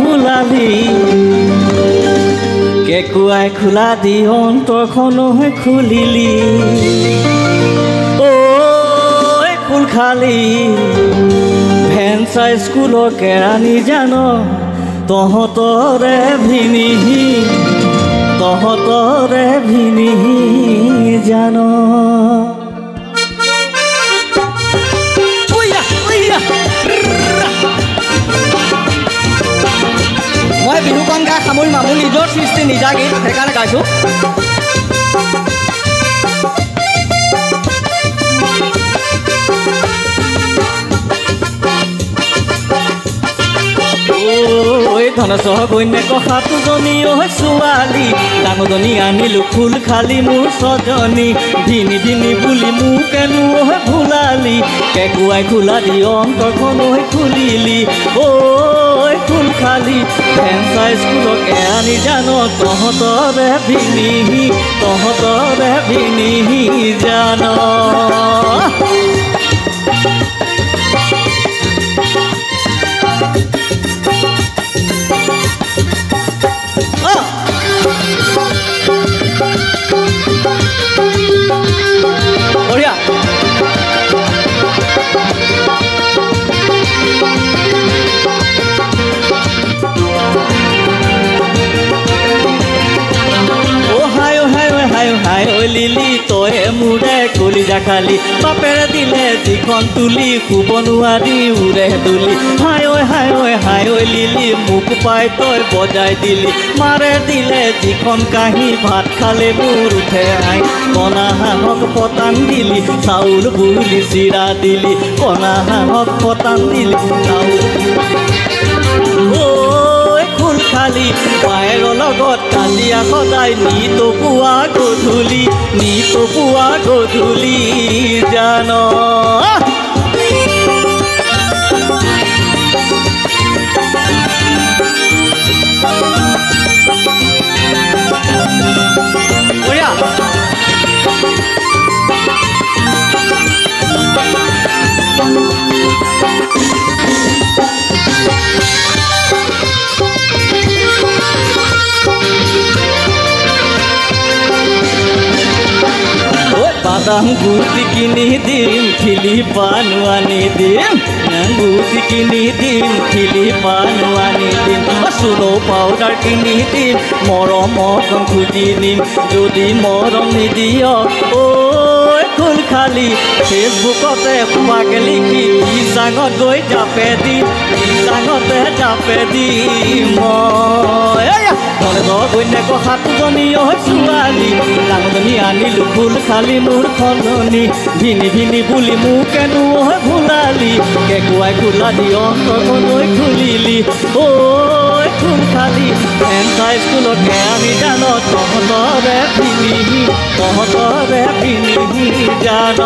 ভুলালি কেকুৱাই খোলা দি অন্তৰখনহে খুলিলি ফুল খালি ভেঞ্চা স্কুলৰ কেৰাণী জান তহঁতৰে ভিনি জান মই বিহুকণ গাই সামৰি মামো নিজৰ সৃষ্টি নিজা গীত সেইকাৰণে গাইছোঁ ধনচৰ ঘৈণীয়েক সাতোজনী ছোৱালী ডাঙৰজনী আনিলোঁ ফুল খালি মোৰ ছজনী ভিনি বুলি মোকেনো ভুলালি কেকুৱাই খোলা দি অন্তৰখন খুলিলি ফুল খালি ভেঞ্চা স্কুলৰ কেৰাণী জান তহঁতৰে ভিনি জান লিলি তয়ে মোৰে কলিজা খালি বাপেৰে দিলে যিখন তুলি শুব নোৱাৰি উৰে তুলি হাই ঐ লিলি মোক পাই তই বজাই দিলি মাৰে দিলে যিখন কাঁহী ভাত খালে মোৰ উঠে আই কণা হাঁহক পতান দিলি চাউল বুলি চিৰা দিলি কণা হাঁহক পতান দিলি চাউল খালি পায়েৰ লগত কালিয়া সদায় নিত পুৱা গধূলি জান বাদাম গুটি কিনি দিম ফিলিপানো আনি দিম গুটি কিনি দিম ফিলিপানো আনি দিম চুনো পাউডাৰ কিনি দিম মৰমক খুজি নিম যদি মৰম নিদিয় ফুল খালি ফেচবুকতে সোমাকে লিখি চাঙত গৈ জাপে দি মই ধনেশ্বৰ ঘৈণীয়েক সাতোজনী ছোৱালী ডাঙৰজনী আনিলোঁ ফুল খালি মোৰ সলনি ভিনি বুলি মোকেনো ভুলালি কেকুৱাই খোলা দি অন্তৰখন খুলিলি ফুল খালি ভেঞ্চা স্কুলত কেৰাণী জান তহঁতৰে ভিনি জান